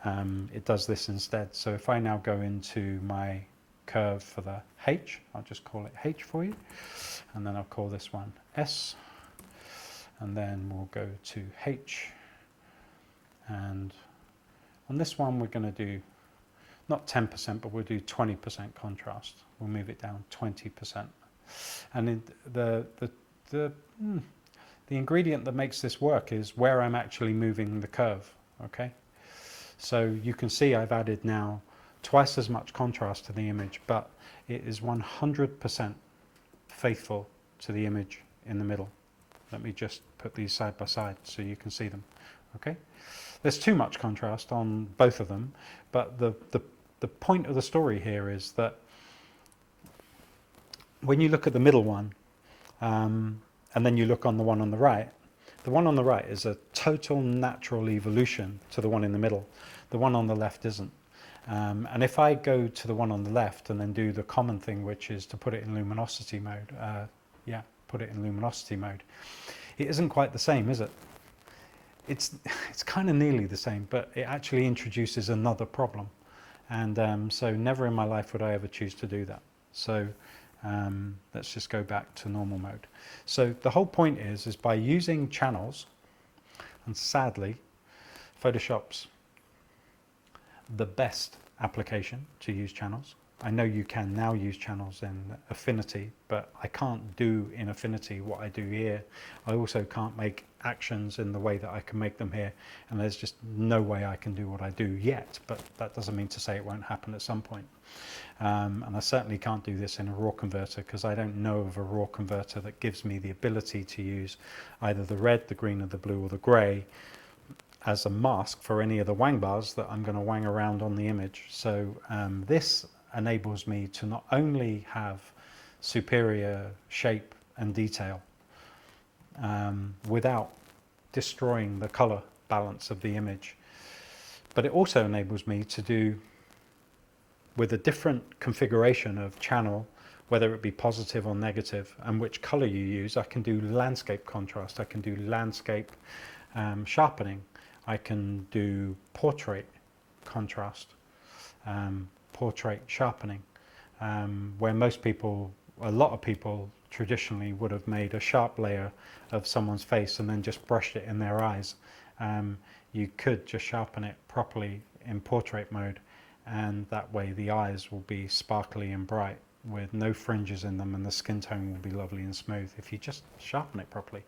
it does this instead. So if I now go into my curve for the H, I'll just call it H for you, and then I'll call this one S. and then we'll go to H, and on this one we're going to do not 10%, but we'll do 20% contrast. We'll move it down 20%. And in the ingredient that makes this work is where I'm actually moving the curve, okay? So you can see I've added now twice as much contrast to the image, but it is 100% faithful to the image in the middle. Let me just put these side by side so you can see them, okay? There's too much contrast on both of them, but the point of the story here is that when you look at the middle one, and then you look on the one on the right is a total natural evolution to the one in the middle. The one on the left isn't. And if I go to the one on the left and then do the common thing, which is to put it in luminosity mode, put it in luminosity mode, it isn't quite the same, is it? It's kind of nearly the same, but it actually introduces another problem. And so never in my life would I ever choose to do that. So let's just go back to normal mode. So the whole point is by using channels, and sadly, Photoshop's the best application to use channels. I know you can now use channels in Affinity, but I can't do in Affinity what I do here. I also can't make actions in the way that I can make them here, and there's just no way I can do what I do yet, but that doesn't mean to say it won't happen at some point. And I certainly can't do this in a raw converter because I don't know of a raw converter that gives me the ability to use either the red, the green, or the blue, or the grey as a mask for any of the wang bars that I'm going to wang around on the image. So this enables me to not only have superior shape and detail without destroying the color balance of the image, but it also enables me to do, with a different configuration of channel, whether it be positive or negative, and which color you use, I can do landscape contrast, I can do landscape sharpening, I can do portrait contrast, portrait sharpening, where most people, a lot of people traditionally would have made a sharp layer of someone's face and then just brushed it in their eyes. You could just sharpen it properly in portrait mode, and that way the eyes will be sparkly and bright with no fringes in them, and the skin tone will be lovely and smooth if you just sharpen it properly.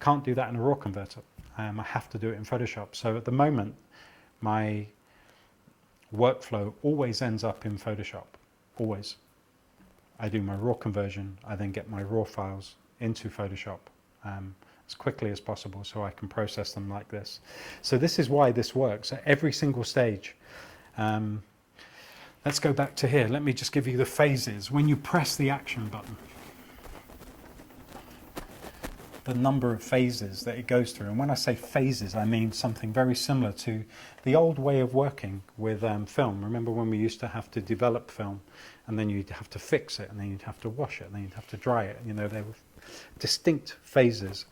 I can't do that in a raw converter. I have to do it in Photoshop. So at the moment my workflow always ends up in Photoshop, always. I do my raw conversion, I then get my raw files into Photoshop as quickly as possible so I can process them like this. So this is why this works at every single stage. Let's go back to here. Let me just give you the phases. When you press the action button, the number of phases that it goes through. And when I say phases, I mean something very similar to the old way of working with film. Remember when we used to have to develop film, and then you'd have to fix it, and then you'd have to wash it, and then you'd have to dry it. You know, they were distinct phases.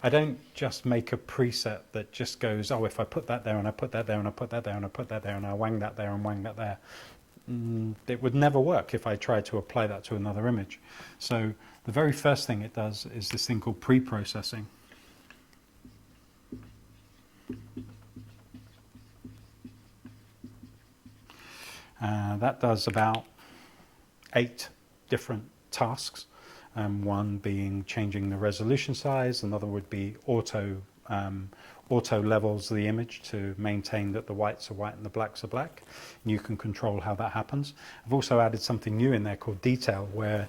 I don't just make a preset that just goes, oh, if I put that there, and I put that there, and I put that there, and I put that there, and I wang that there, and wang that there. It would never work if I tried to apply that to another image. So the very first thing it does is this thing called pre-processing. That does about 8 different tasks. One being changing the resolution size, another would be auto levels the image to maintain that the whites are white and the blacks are black. And you can control how that happens. I've also added something new in there called detail, where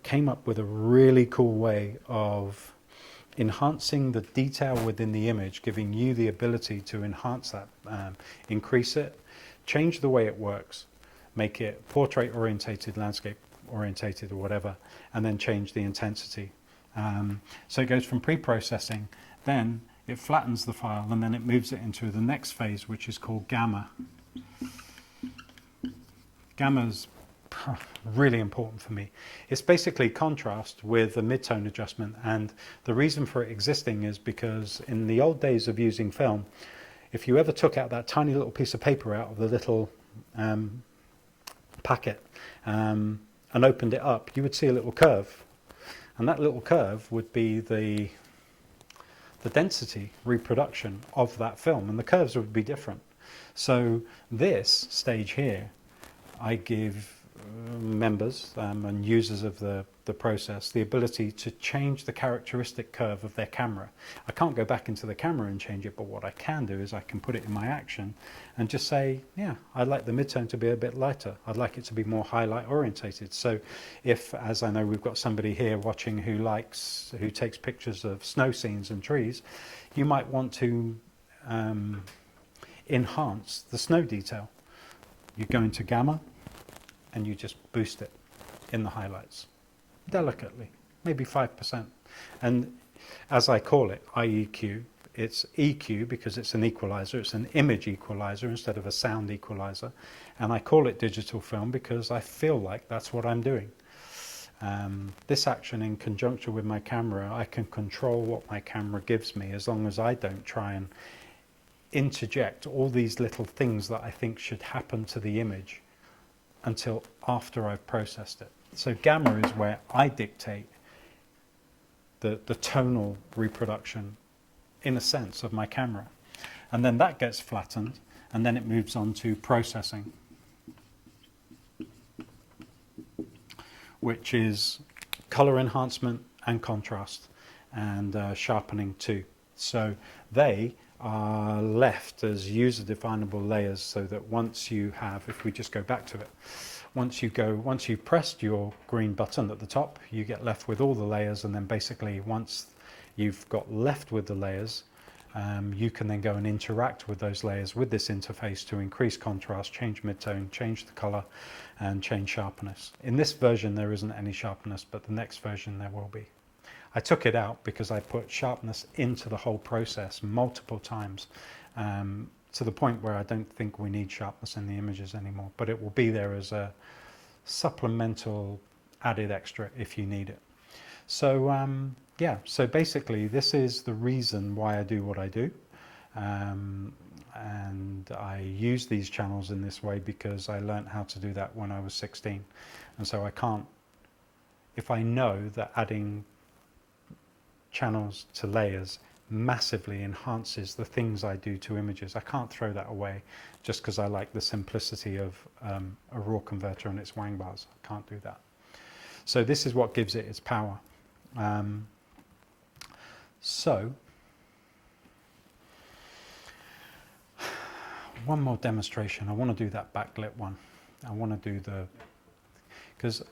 came up with a really cool way of enhancing the detail within the image, giving you the ability to enhance that, increase it, change the way it works, make it portrait orientated, landscape orientated, or whatever, and then change the intensity. So it goes from pre-processing, then it flattens the file, and then it moves it into the next phase, which is called gamma. Gamma's really important for me. It's basically contrast with a mid-tone adjustment, and the reason for it existing is because in the old days of using film, if you ever took out that tiny little piece of paper out of the little packet and opened it up, you would see a little curve, and that little curve would be the the density reproduction of that film, and the curves would be different. So this stage here, I give members and users of the process the ability to change the characteristic curve of their camera. I can't go back into the camera and change it, but what I can do is I can put it in my action and just say, yeah, I'd like the midtone to be a bit lighter. I'd like it to be more highlight orientated. So if, as I know we've got somebody here watching who takes pictures of snow scenes and trees, you might want to enhance the snow detail. You go into gamma and you just boost it in the highlights delicately, maybe 5%. And as I call it, iEQ, it's EQ because it's an equalizer, it's an image equalizer instead of a sound equalizer. And I call it digital film because I feel like that's what I'm doing. This action in conjunction with my camera, I can control what my camera gives me as long as I don't try and interject all these little things that I think should happen to the image until after I've processed it. So gamma is where I dictate the tonal reproduction, in a sense, of my camera. And then that gets flattened, and then it moves on to processing, which is color enhancement and contrast, and sharpening too. So they are left as user-definable layers, so that once you have, if we just go back to it, once you've pressed your green button at the top, you get left with all the layers, and then basically once you've got left with the layers, you can then go and interact with those layers with this interface to increase contrast, change midtone, change the color, and change sharpness. In this version there isn't any sharpness, but the next version there will be. I took it out because I put sharpness into the whole process multiple times, to the point where I don't think we need sharpness in the images anymore, but it will be there as a supplemental added extra if you need it. So yeah, so basically this is the reason why I do what I do, and I use these channels in this way because I learned how to do that when I was 16, and so I can't, if I know that adding channels to layers massively enhances the things I do to images, I can't throw that away just because I like the simplicity of a raw converter and its wang bars. I can't do that. So this is what gives it its power. So one more demonstration. I want to do that backlit one. I want to do the, because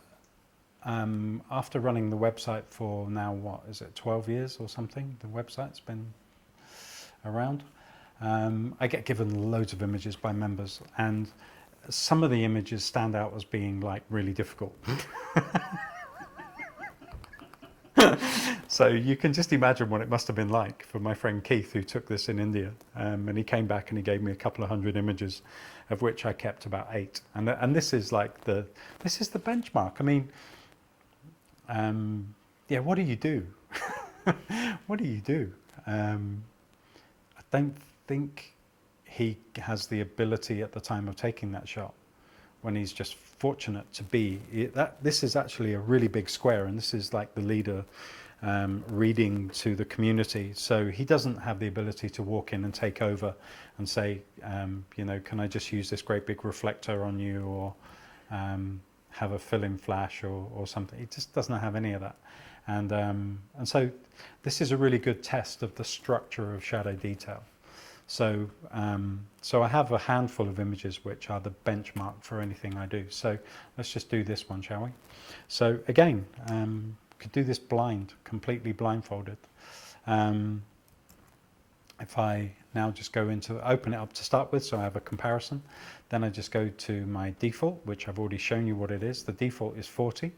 after running the website for now, what is it, 12 years or something, the website's been around, I get given loads of images by members, and some of the images stand out as being like really difficult. So you can just imagine what it must have been like for my friend Keith, who took this in India, and he came back and he gave me a couple of hundred images, of which I kept about 8, and this is like this is the benchmark. I mean, yeah, what do you do? What do you do? I don't think he has the ability at the time of taking that shot, when he's just fortunate to be that. This is actually a really big square, and this is like the leader reading to the community, so he doesn't have the ability to walk in and take over and say, you know, can I just use this great big reflector on you, or have a fill-in flash or something. He just doesn't have any of that, and so this is a really good test of the structure of shadow detail. So so I have a handful of images which are the benchmark for anything I do. So let's just do this one, shall we? So again, could do this blind, completely blindfolded. If I now just go into, open it up to start with, so I have a comparison, then I just go to my default, which I've already shown you what it is. The default is 40,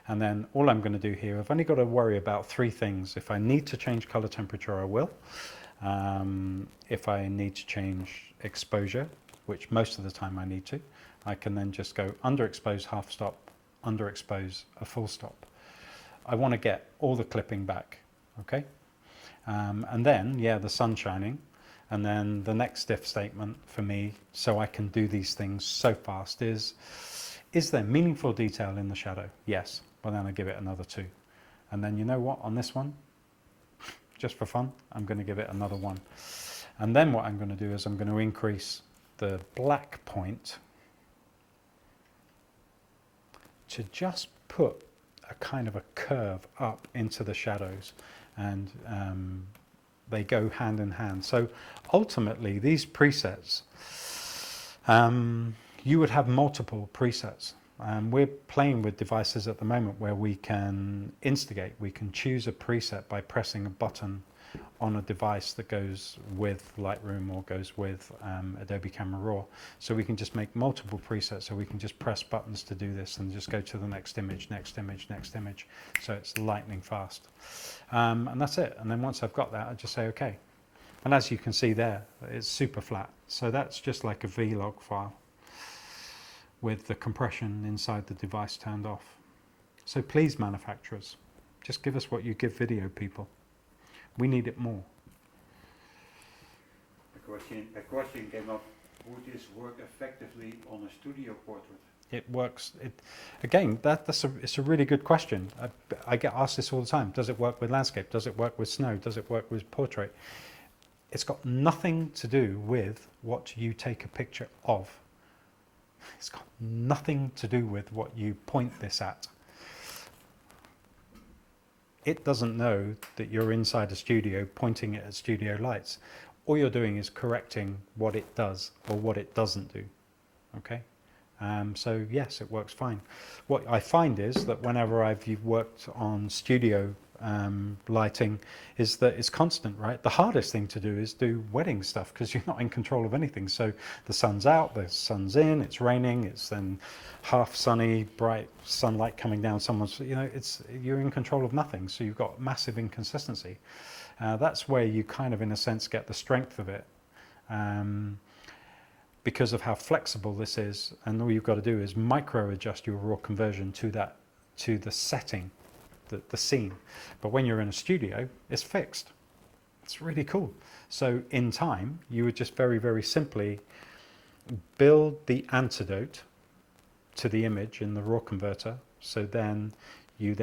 and then all I'm going to do here, I've only got to worry about 3 things. If I need to change color temperature, I will. If I need to change exposure, which most of the time I need to, I can then just go underexpose half stop, underexpose a full stop. I want to get all the clipping back, okay? And then, yeah, the sun shining, and then the next if statement for me, so I can do these things so fast, is there meaningful detail in the shadow? Yes. Well, then I give it another 2. And then you know what, on this one, just for fun, I'm going to give it another 1. And then what I'm going to do is I'm going to increase the black point to just put a kind of a curve up into the shadows, and they go hand in hand. So ultimately these presets, you would have multiple presets. We're playing with devices at the moment where we can instigate, we can choose a preset by pressing a button on a device that goes with Lightroom or goes with Adobe Camera Raw. So we can just make multiple presets, so we can just press buttons to do this and just go to the next image, next image, next image. So it's lightning fast. And that's it. And then once I've got that, I just say okay. And as you can see there, it's super flat. So that's just like a vlog file with the compression inside the device turned off. So please, manufacturers, just give us what you give video people. We need it more. A question came up: would this work effectively on a studio portrait? It works. Again, it's a really good question. I get asked this all the time. Does it work with landscape? Does it work with snow? Does it work with portrait? It's got nothing to do with what you take a picture of. It's got nothing to do with what you point this at. It doesn't know that you're inside a studio pointing it at studio lights. All you're doing is correcting what it does or what it doesn't do. Okay? So yes, it works fine. What I find is that whenever I've worked on studio lighting, is that it's constant, right? The hardest thing to do is do wedding stuff, because you're not in control of anything. So the sun's out, the sun's in, it's raining, it's then half sunny, bright sunlight coming down someone's, you're in control of nothing. So you've got massive inconsistency. That's where you kind of, in a sense, get the strength of it. Because of how flexible this is, and all you've got to do is micro adjust your raw conversion to the setting, the scene. But when you're in a studio, it's fixed. It's really cool. So in time, you would just very, very simply build the antidote to the image in the raw converter. So then you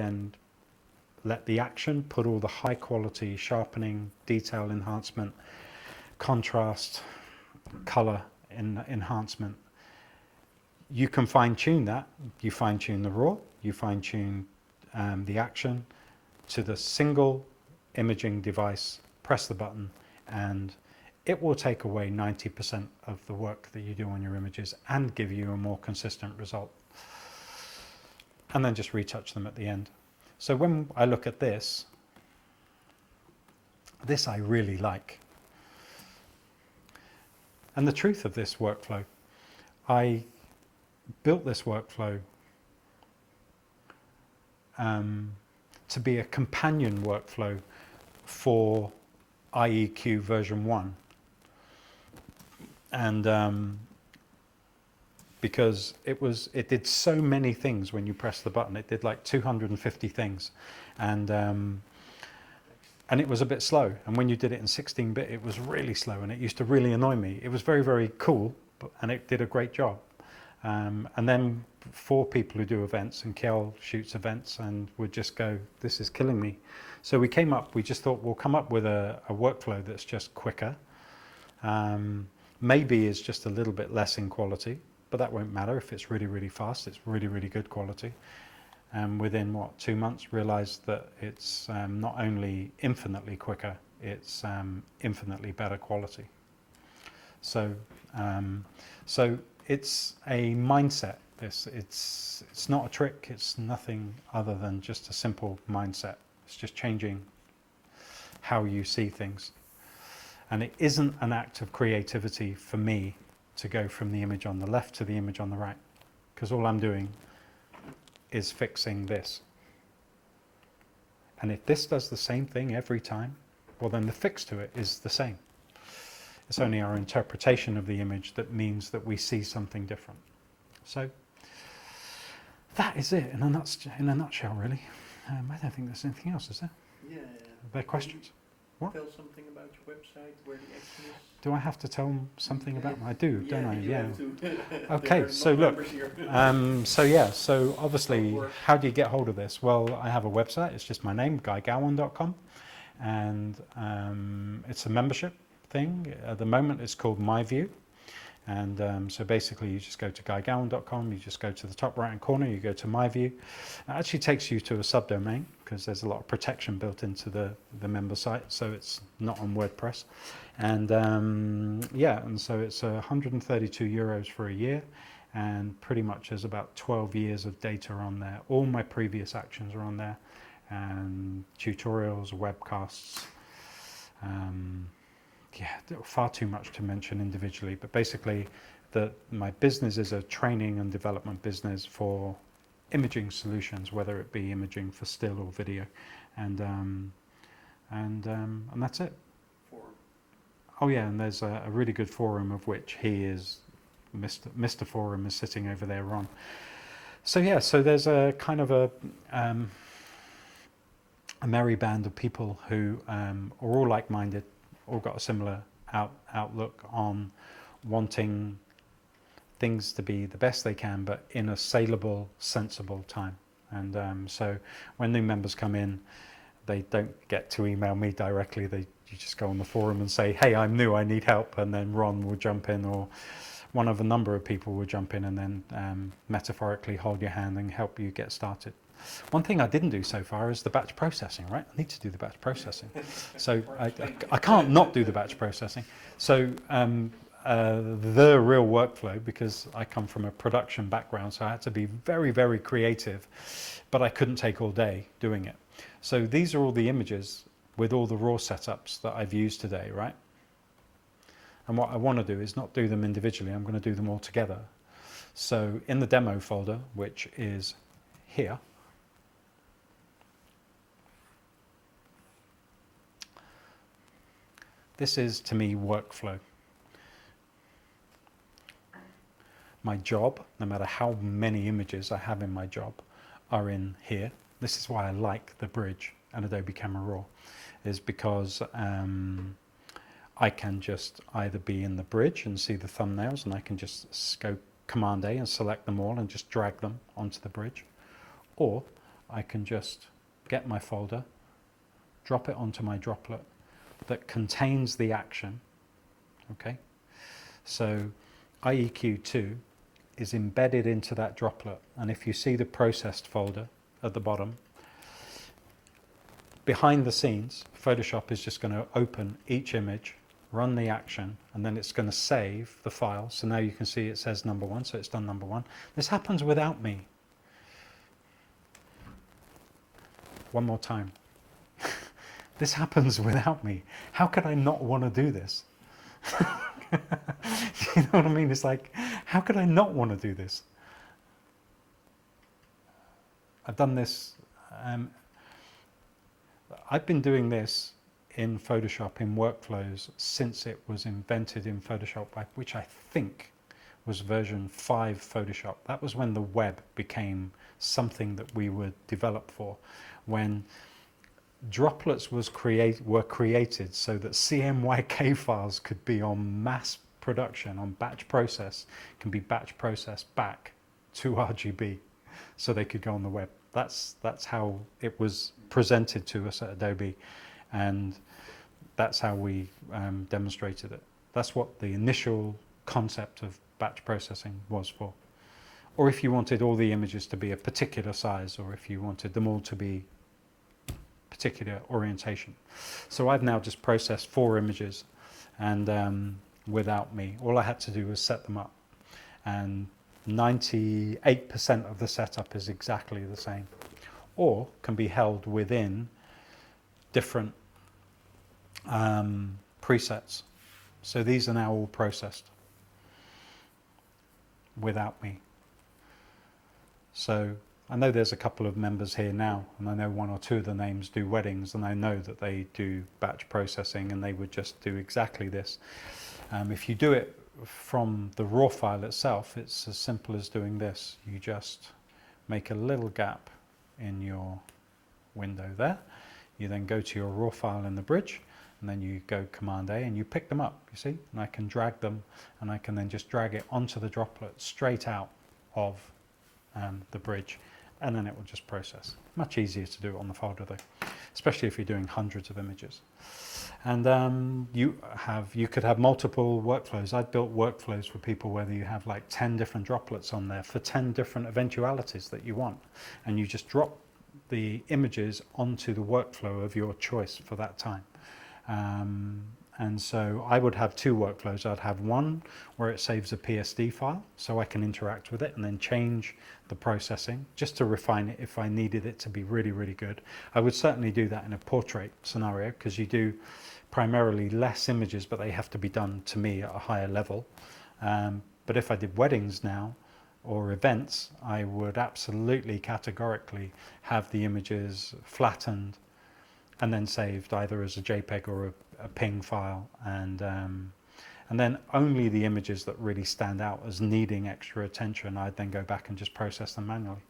let the action put all the high quality sharpening, detail enhancement, contrast, color enhancement. You can fine tune that. You fine tune the raw, you fine tune the action to the single imaging device, press the button, and it will take away 90% of the work that you do on your images and give you a more consistent result. And then just retouch them at the end. So when I look at this I really like. And the truth of this workflow, I built this workflow to be a companion workflow for iEQii version 1. And because it did so many things when you press the button. It did like 250 things. And it was a bit slow. And when you did it in 16-bit, it was really slow, and it used to really annoy me. It was very, very cool, and it did a great job. And then for people who do events, and Kjell shoots events and would just go, this is killing me. So we just thought we'll come up with a workflow that's just quicker. Maybe is just a little bit less in quality, but that won't matter if it's really, really fast. It's really, really good quality. And within 2 months, realized that it's not only infinitely quicker, it's infinitely better quality. So it's a mindset. It's not a trick. It's nothing other than just a simple mindset. It's just changing how you see things. And it isn't an act of creativity for me to go from the image on the left to the image on the right, because all I'm doing is fixing this. And if this does the same thing every time, well, then the fix to it is the same. It's only our interpretation of the image that means that we see something different. So that is it in a nutshell, really. I don't think there's anything else, is there? Yeah. Are there questions? What? Tell something about your website, where the action is. Do I have to tell them something about them? I do, don't I? You have to. Okay, so look, so obviously, how do you get hold of this? Well, I have a website. It's just my name, guygowan.com. and it's a membership thing. At the moment it's called My View, and so basically you just go to guygowan.com, you just go to the top right hand corner, you go to My View. It actually takes you to a subdomain because there's a lot of protection built into the member site, so it's not on WordPress. And yeah, and so it's 132 euros for a year, and pretty much there's about 12 years of data on there. All my previous actions are on there, and tutorials, webcasts, yeah, far too much to mention individually, but basically my business is a training and development business for imaging solutions, whether it be imaging for still or video, and that's it. Oh yeah, and there's a really good forum of which he is, Mr. Forum is sitting over there, Ron. So yeah, so there's a kind of a merry band of people who are all like-minded, all got a similar outlook on wanting things to be the best they can, but in a saleable, sensible time. And so when new members come in, they don't get to email me directly. You just go on the forum and say, hey, I'm new, I need help, and then Ron will jump in, or one of a number of people will jump in and then metaphorically hold your hand and help you get started. One thing I didn't do so far is the batch processing, right? I need to do the batch processing. So I can't not do the batch processing. So the real workflow, because I come from a production background, so I had to be very, very creative, but I couldn't take all day doing it. So these are all the images with all the raw setups that I've used today, right? And what I want to do is not do them individually, I'm going to do them all together. So in the demo folder, which is here, this is, to me, workflow. My job, no matter how many images I have in my job, are in here. This is why I like the bridge and Adobe Camera Raw, is because I can just either be in the bridge and see the thumbnails, and I can just go Command A and select them all and just drag them onto the bridge. Or I can just get my folder, drop it onto my droplet that contains the action. Okay, so iEQii is embedded into that droplet, and if you see the processed folder at the bottom, behind the scenes, Photoshop is just going to open each image, run the action, and then it's going to save the file. So now you can see it says number one, so it's done number one. This happens without me. One more time. This happens without me. How could I not want to do this? You know what I mean? It's like, how could I not want to do this? I've done this, I've been doing this in Photoshop, in workflows, since it was invented in Photoshop, which I think was version 5 Photoshop. That was when the web became something that we would develop for, when droplets were created so that CMYK files could be on mass production, on batch process, can be batch processed back to RGB so they could go on the web. That's how it was presented to us at Adobe, and that's how we demonstrated it. That's what the initial concept of batch processing was for. Or if you wanted all the images to be a particular size, or if you wanted them all to be particular orientation. So I've now just processed 4 images, and without me, all I had to do was set them up, and 98% of the setup is exactly the same, or can be held within different presets. So these are now all processed without me. So I know there's a couple of members here now, and I know 1 or 2 of the names do weddings, and I know that they do batch processing, and they would just do exactly this. If you do it from the raw file itself, it's as simple as doing this. You just make a little gap in your window there. You then go to your raw file in the bridge, and then you go Command A and you pick them up, you see? And I can drag them, and I can then just drag it onto the droplet straight out of the bridge, and then it will just process. Much easier to do it on the folder though, especially if you're doing hundreds of images. And you could have multiple workflows. I've built workflows for people where you have like 10 different droplets on there for 10 different eventualities that you want, and you just drop the images onto the workflow of your choice for that time. And so I would have two workflows. I'd have one where it saves a PSD file so I can interact with it and then change the processing just to refine it if I needed it to be really, really good. I would certainly do that in a portrait scenario because you do primarily less images, but they have to be done to me at a higher level. But if I did weddings now or events, I would absolutely categorically have the images flattened and then saved either as a JPEG or a PNG file, and then only the images that really stand out as needing extra attention, I'd then go back and just process them manually.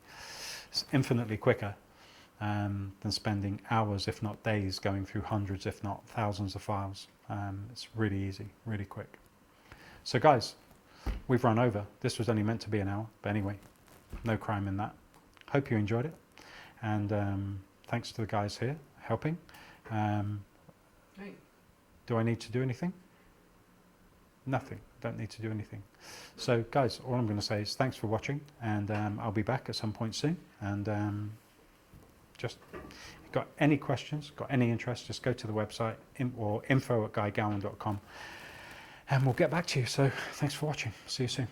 It's infinitely quicker than spending hours, if not days, going through hundreds, if not thousands of files. It's really easy, really quick. So guys, we've run over. This was only meant to be an hour, but anyway, no crime in that. Hope you enjoyed it, and thanks to the guys here helping. Hey. Do I need to do anything? Nothing. Don't need to do anything. So guys, all I'm going to say is thanks for watching, and I'll be back at some point soon. And just if you've got any questions, got any interest, just go to the website or info@guygowan.com and we'll get back to you. So thanks for watching. See you soon.